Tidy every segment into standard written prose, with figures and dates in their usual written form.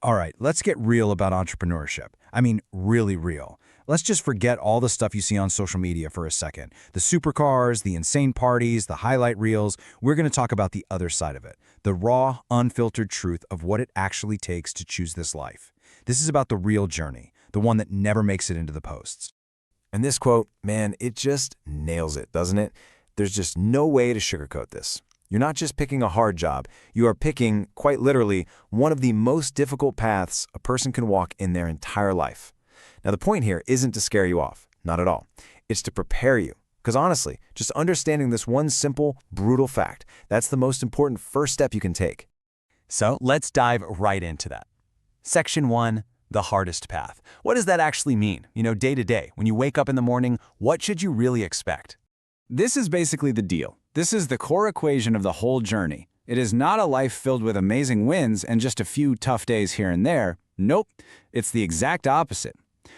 All right, let's get real about entrepreneurship. I mean, really real. Let's just forget all the stuff you see on social media for a second. The supercars, the insane parties, the highlight reels. We're going to talk about the other side of it. The raw, unfiltered truth of what it actually takes to choose this life. This is about the real journey, the one that never makes it into the posts. And this quote, man, it just nails it, doesn't it? There's just no way to sugarcoat this. You're not just picking a hard job. You are picking, quite literally, one of the most difficult paths a person can walk in their entire life. Now, the point here isn't to scare you off. Not at all. It's to prepare you. Because honestly, just understanding this one simple, brutal fact, that's the most important first step you can take. So let's dive right into that. Section 1, the hardest path. What does that actually mean? Day to day, when you wake up in the morning, what should you really expect? This is basically the deal. This is the core equation of the whole journey. It is not a life filled with amazing wins and just a few tough days here and there. Nope, it's the exact opposite.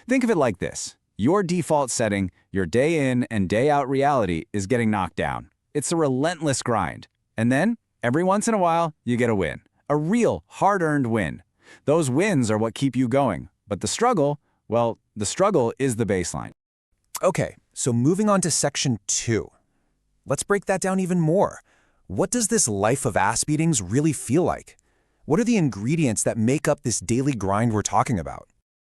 Think of it like this. Your default setting, your day in and day out reality is getting knocked down. It's a relentless grind. And then, every once in a while, you get a win. A real, hard-earned win. Those wins are what keep you going. But the struggle, well, the struggle is the baseline. Okay, so moving on to section 2. Let's break that down even more. What does this life of ass beatings really feel like? What are the ingredients that make up this daily grind we're talking about?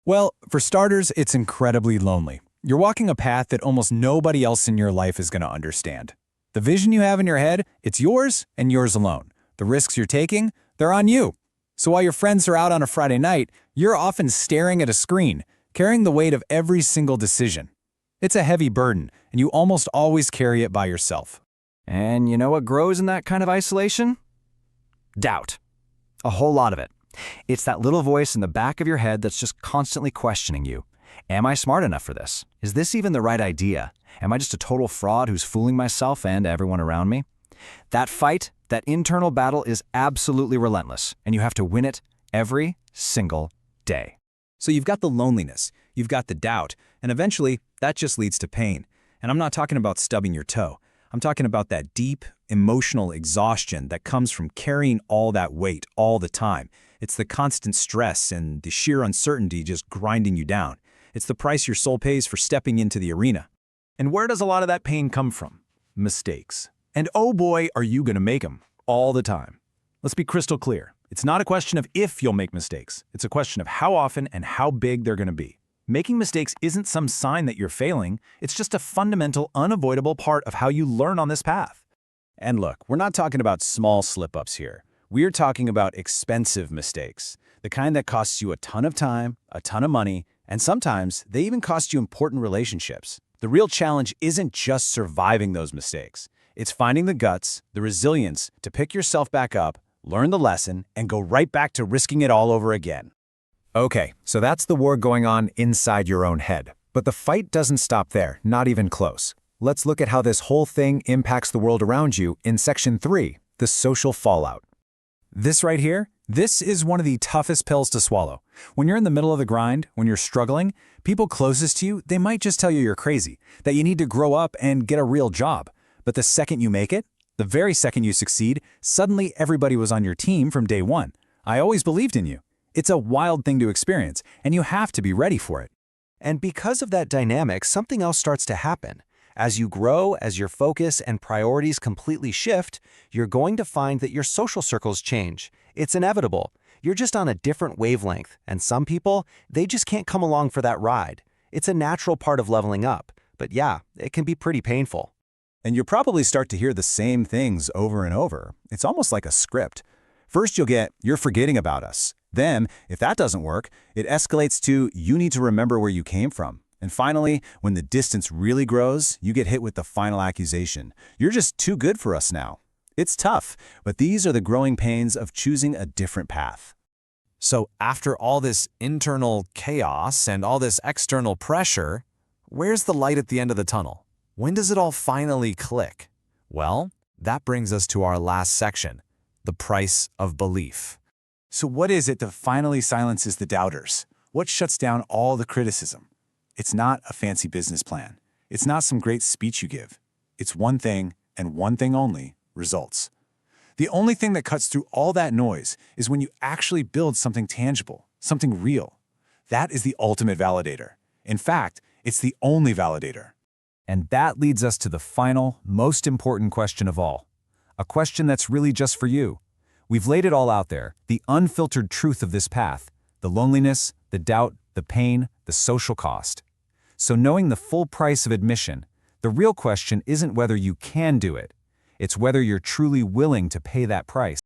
Well, for starters, it's incredibly lonely. You're walking a path that almost nobody else in your life is going to understand. The vision you have in your head, it's yours and yours alone. The risks you're taking, they're on you. So while your friends are out on a Friday night, you're often staring at a screen, carrying the weight of every single decision. It's a heavy burden, and you almost always carry it by yourself. And you know what grows in that kind of isolation? Doubt. A whole lot of it. It's that little voice in the back of your head that's just constantly questioning you. Am I smart enough for this? Is this even the right idea? Am I just a total fraud who's fooling myself and everyone around me? That fight, that internal battle is absolutely relentless, and you have to win it every single day. So you've got the loneliness, you've got the doubt, and eventually that just leads to pain. And I'm not talking about stubbing your toe. I'm talking about that deep, emotional exhaustion that comes from carrying all that weight all the time. It's the constant stress and the sheer uncertainty just grinding you down. It's the price your soul pays for stepping into the arena. And where does a lot of that pain come from? Mistakes. And oh boy, are you going to make them all the time. Let's be crystal clear. It's not a question of if you'll make mistakes. It's a question of how often and how big they're going to be. Making mistakes isn't some sign that you're failing. It's just a fundamental, unavoidable part of how you learn on this path. And look, we're not talking about small slip-ups here. We're talking about expensive mistakes, the kind that costs you a ton of time, a ton of money, and sometimes they even cost you important relationships. The real challenge isn't just surviving those mistakes. It's finding the guts, the resilience to pick yourself back up, learn the lesson, and go right back to risking it all over again. Okay, so that's the war going on inside your own head. But the fight doesn't stop there, not even close. Let's look at how this whole thing impacts the world around you in section 3, the social fallout. This right here, this is one of the toughest pills to swallow. When you're in the middle of the grind, when you're struggling, people closest to you, they might just tell you you're crazy, that you need to grow up and get a real job. But the second you make it, the very second you succeed, suddenly everybody was on your team from day one. I always believed in you. It's a wild thing to experience, and you have to be ready for it. And because of that dynamic, something else starts to happen. As you grow, as your focus and priorities completely shift, you're going to find that your social circles change. It's inevitable. You're just on a different wavelength, and some people, they just can't come along for that ride. It's a natural part of leveling up, but yeah, it can be pretty painful. And you'll probably start to hear the same things over and over. It's almost like a script. First you'll get, "You're forgetting about us." Then, if that doesn't work, it escalates to, "You need to remember where you came from." And finally, when the distance really grows, you get hit with the final accusation. "You're just too good for us now." It's tough, but these are the growing pains of choosing a different path. So after all this internal chaos and all this external pressure, where's the light at the end of the tunnel? When does it all finally click? Well, that brings us to our last section, the price of belief. So what is it that finally silences the doubters? What shuts down all the criticism? It's not a fancy business plan. It's not some great speech you give. It's one thing, and one thing only, results. The only thing that cuts through all that noise is when you actually build something tangible, something real. That is the ultimate validator. In fact, it's the only validator. And that leads us to the final, most important question of all. A question that's really just for you. We've laid it all out there, the unfiltered truth of this path, the loneliness, the doubt, the pain, the social cost. So knowing the full price of admission, the real question isn't whether you can do it. It's whether you're truly willing to pay that price.